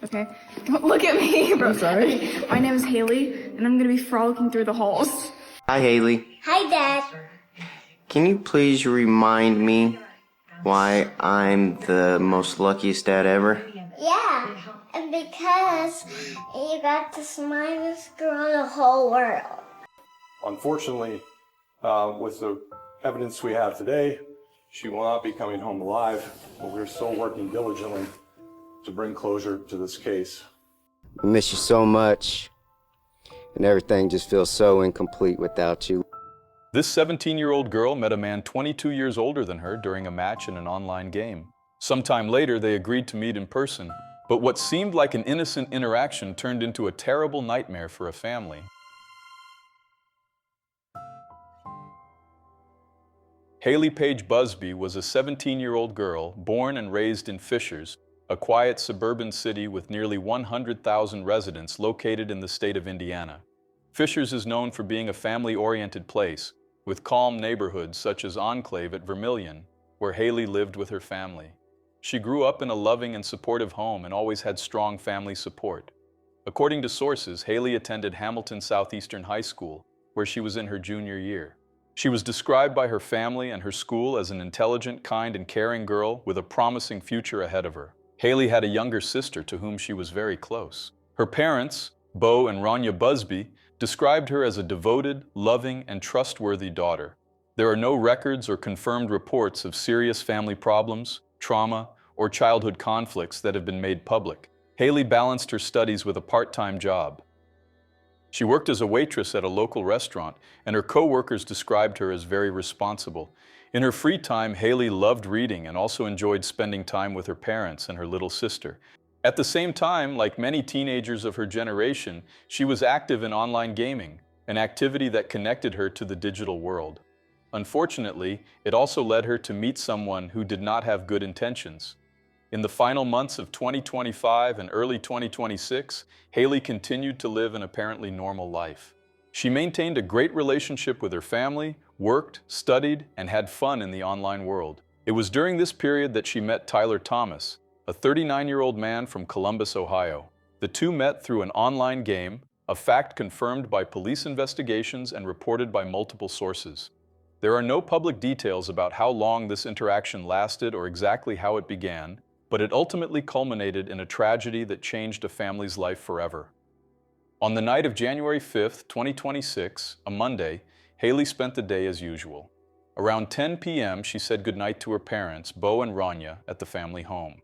Okay? Don't look at me, bro. I'm sorry. Okay. My name is Haley, and I'm gonna be frolicking through the halls. Hi, Haley. Hi, Dad. Can you please remind me why I'm the most luckiest dad ever? Yeah, and because you got the smartest girl in the whole world. Unfortunately, with the evidence we have today, she will not be coming home alive, but we're still working diligently to bring closure to this case. I miss you so much, and everything just feels so incomplete without you. This 17-year-old girl met a man 22 years older than her during a match in an online game. Sometime later, they agreed to meet in person, but what seemed like an innocent interaction turned into a terrible nightmare for a family. Haley Paige Busby was a 17-year-old girl born and raised in Fishers, a quiet suburban city with nearly 100,000 residents located in the state of Indiana. Fishers is known for being a family-oriented place, with calm neighborhoods such as Enclave at Vermilion, where Haley lived with her family. She grew up in a loving and supportive home and always had strong family support. According to sources, Haley attended Hamilton Southeastern High School, where she was in her junior year. She was described by her family and her school as an intelligent, kind, and caring girl with a promising future ahead of her. Haley had a younger sister to whom she was very close. Her parents, Bo and Rania Busby, described her as a devoted, loving, and trustworthy daughter. There are no records or confirmed reports of serious family problems, trauma, or childhood conflicts that have been made public. Haley balanced her studies with a part-time job. She worked as a waitress at a local restaurant, and her co-workers described her as very responsible. In her free time, Haley loved reading and also enjoyed spending time with her parents and her little sister. At the same time, like many teenagers of her generation, she was active in online gaming, an activity that connected her to the digital world. Unfortunately, it also led her to meet someone who did not have good intentions. In the final months of 2025 and early 2026, Haley continued to live an apparently normal life. She maintained a great relationship with her family, worked, studied, and had fun in the online world. It was during this period that she met Tyler Thomas, a 39-year-old man from Columbus, Ohio. The two met through an online game, a fact confirmed by police investigations and reported by multiple sources. There are no public details about how long this interaction lasted or exactly how it began, but it ultimately culminated in a tragedy that changed a family's life forever. On the night of January 5th, 2026, a Monday, Haley spent the day as usual. Around 10 p.m., she said goodnight to her parents, Bo and Rania, at the family home.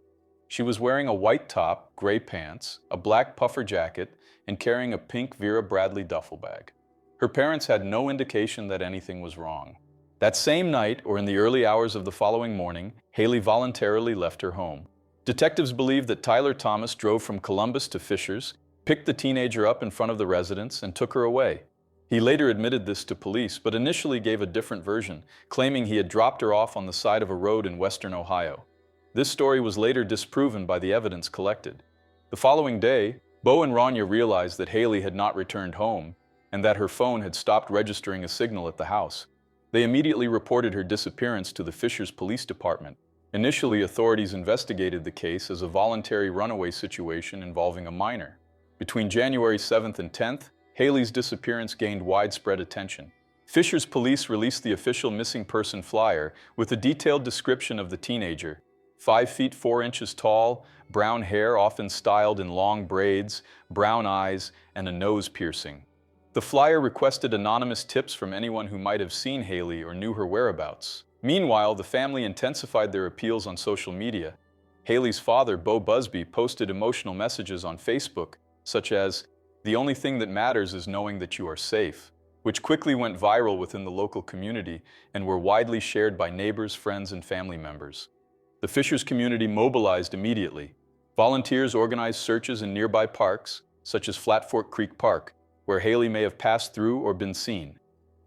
She was wearing a white top, gray pants, a black puffer jacket, and carrying a pink Vera Bradley duffel bag. Her parents had no indication that anything was wrong. That same night, or in the early hours of the following morning, Haley voluntarily left her home. Detectives believe that Tyler Thomas drove from Columbus to Fishers, picked the teenager up in front of the residence, and took her away. He later admitted this to police, but initially gave a different version, claiming he had dropped her off on the side of a road in western Ohio. This story was later disproven by the evidence collected. The following day, Bo and Rania realized that Haley had not returned home and that her phone had stopped registering a signal at the house. They immediately reported her disappearance to the Fishers Police Department. Initially, authorities investigated the case as a voluntary runaway situation involving a minor. Between January 7th and 10th, Haley's disappearance gained widespread attention. Fishers police released the official missing person flyer with a detailed description of the teenager: 5 feet 4 inches tall, brown hair often styled in long braids, brown eyes, and a nose piercing. The flyer requested anonymous tips from anyone who might have seen Haley or knew her whereabouts. Meanwhile, the family intensified their appeals on social media. Haley's father, Bo Busby, posted emotional messages on Facebook, such as, "The only thing that matters is knowing that you are safe," which quickly went viral within the local community and were widely shared by neighbors, friends, and family members. The Fishers community mobilized immediately. Volunteers organized searches in nearby parks, such as Flat Fork Creek Park, where Haley may have passed through or been seen.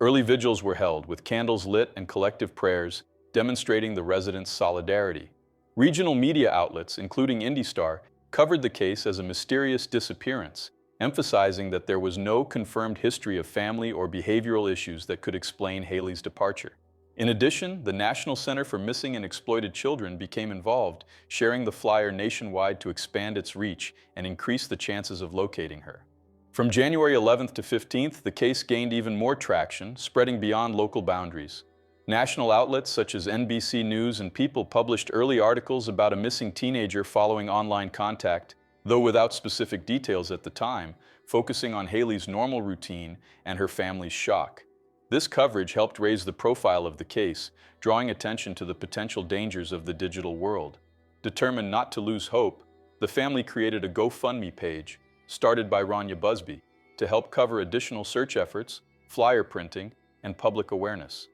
Early vigils were held with candles lit and collective prayers, demonstrating the residents' solidarity. Regional media outlets, including IndyStar, covered the case as a mysterious disappearance, emphasizing that there was no confirmed history of family or behavioral issues that could explain Haley's departure. In addition, the National Center for Missing and Exploited Children became involved, sharing the flyer nationwide to expand its reach and increase the chances of locating her. From January 11th to 15th, the case gained even more traction, spreading beyond local boundaries. National outlets such as NBC News and People published early articles about a missing teenager following online contact, though without specific details at the time, focusing on Haley's normal routine and her family's shock. This coverage helped raise the profile of the case, drawing attention to the potential dangers of the digital world. Determined not to lose hope, the family created a GoFundMe page, started by Rania Busby, to help cover additional search efforts, flyer printing, and public awareness.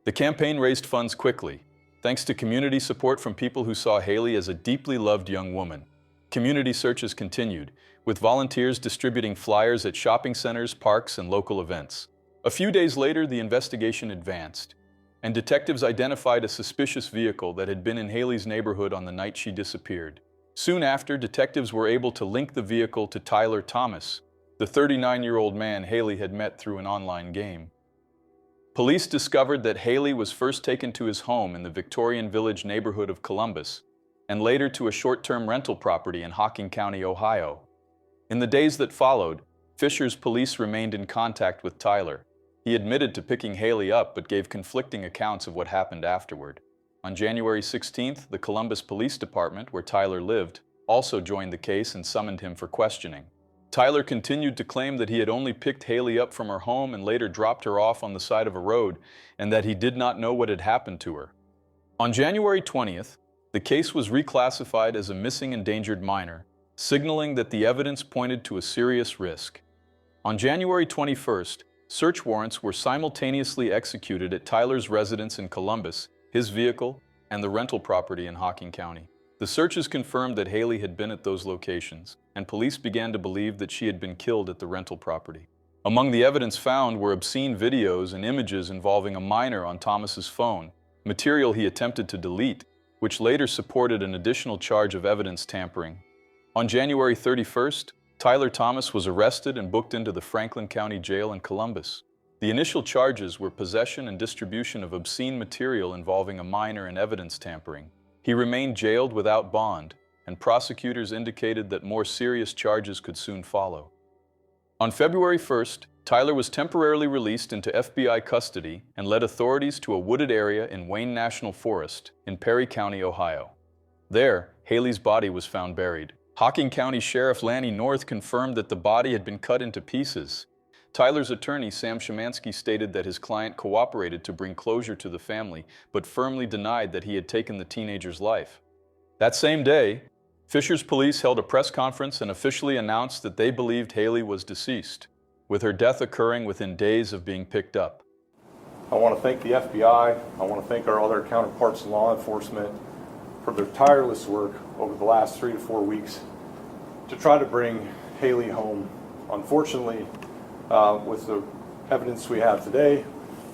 The campaign raised funds quickly, thanks to community support from people who saw Haley as a deeply loved young woman. Community searches continued, with volunteers distributing flyers at shopping centers, parks, and local events. A few days later, the investigation advanced, and detectives identified a suspicious vehicle that had been in Haley's neighborhood on the night she disappeared. Soon after, detectives were able to link the vehicle to Tyler Thomas, the 39-year-old man Haley had met through an online game. Police discovered that Haley was first taken to his home in the Victorian Village neighborhood of Columbus, and later to a short-term rental property in Hocking County, Ohio. In the days that followed, Fisher's police remained in contact with Tyler. He admitted to picking Haley up but gave conflicting accounts of what happened afterward. On January 16th, the Columbus Police Department, where Tyler lived, also joined the case and summoned him for questioning. Tyler continued to claim that he had only picked Haley up from her home and later dropped her off on the side of a road, and that he did not know what had happened to her. On January 20th, the case was reclassified as a missing endangered minor, signaling that the evidence pointed to a serious risk. On January 21st, search warrants were simultaneously executed at Tyler's residence in Columbus, his vehicle, and the rental property in Hocking County. The searches confirmed that Haley had been at those locations, and police began to believe that she had been killed at the rental property. Among the evidence found were obscene videos and images involving a minor on Thomas's phone, material he attempted to delete, which later supported an additional charge of evidence tampering. On January 31st, Tyler Thomas was arrested and booked into the Franklin County Jail in Columbus. The initial charges were possession and distribution of obscene material involving a minor and evidence tampering. He remained jailed without bond, and prosecutors indicated that more serious charges could soon follow. On February 1st, Tyler was temporarily released into FBI custody and led authorities to a wooded area in Wayne National Forest in Perry County, Ohio. There, Haley's body was found buried. Hocking County Sheriff Lanny North confirmed that the body had been cut into pieces. Tyler's attorney, Sam Szymanski, stated that his client cooperated to bring closure to the family, but firmly denied that he had taken the teenager's life. That same day, Fisher's police held a press conference and officially announced that they believed Haley was deceased, with her death occurring within days of being picked up. I want to thank the FBI. I want to thank our other counterparts in law enforcement for their tireless work over the last 3 to 4 weeks to try to bring Haley home. Unfortunately, with the evidence we have today,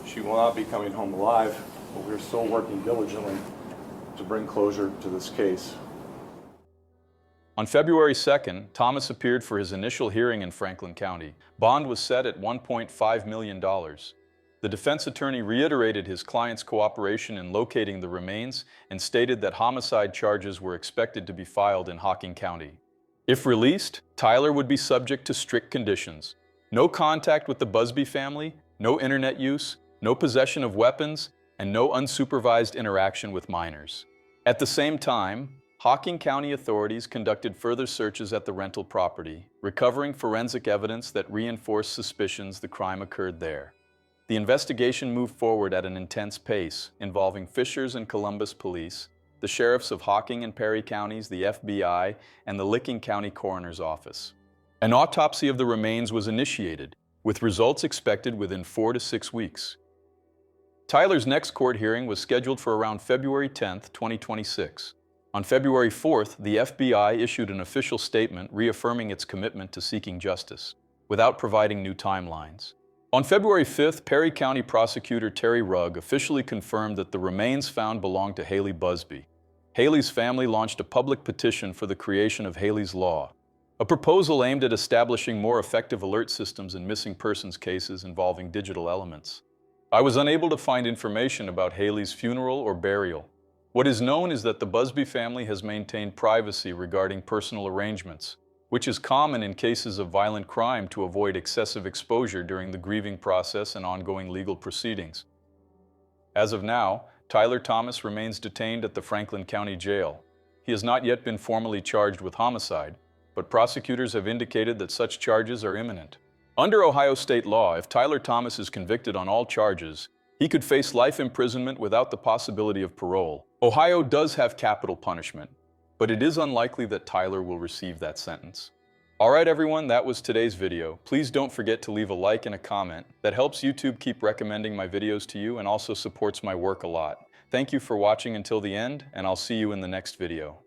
she will not be coming home alive, but we're still working diligently to bring closure to this case. On February 2nd, Thomas appeared for his initial hearing in Franklin County. Bond was set at $1.5 million. The defense attorney reiterated his client's cooperation in locating the remains and stated that homicide charges were expected to be filed in Hocking County. If released, Tyler would be subject to strict conditions. No contact with the Busby family, no internet use, no possession of weapons, and no unsupervised interaction with minors. At the same time, Hocking County authorities conducted further searches at the rental property, recovering forensic evidence that reinforced suspicions the crime occurred there. The investigation moved forward at an intense pace, involving Fishers and Columbus police, the sheriffs of Hocking and Perry counties, the FBI, and the Licking County Coroner's Office. An autopsy of the remains was initiated, with results expected within 4 to 6 weeks. Tyler's next court hearing was scheduled for around February 10, 2026. On February 4th, the FBI issued an official statement reaffirming its commitment to seeking justice, without providing new timelines. On February 5th, Perry County Prosecutor Terry Rugg officially confirmed that the remains found belonged to Haley Busby. Haley's family launched a public petition for the creation of Haley's Law, a proposal aimed at establishing more effective alert systems in missing persons cases involving digital elements. I was unable to find information about Haley's funeral or burial. What is known is that the Busby family has maintained privacy regarding personal arrangements, which is common in cases of violent crime to avoid excessive exposure during the grieving process and ongoing legal proceedings. As of now, Tyler Thomas remains detained at the Franklin County Jail. He has not yet been formally charged with homicide, but prosecutors have indicated that such charges are imminent. Under Ohio state law, if Tyler Thomas is convicted on all charges, he could face life imprisonment without the possibility of parole. Ohio does have capital punishment, but it is unlikely that Tyler will receive that sentence. All right, everyone, that was today's video. Please don't forget to leave a like and a comment. That helps YouTube keep recommending my videos to you and also supports my work a lot. Thank you for watching until the end, and I'll see you in the next video.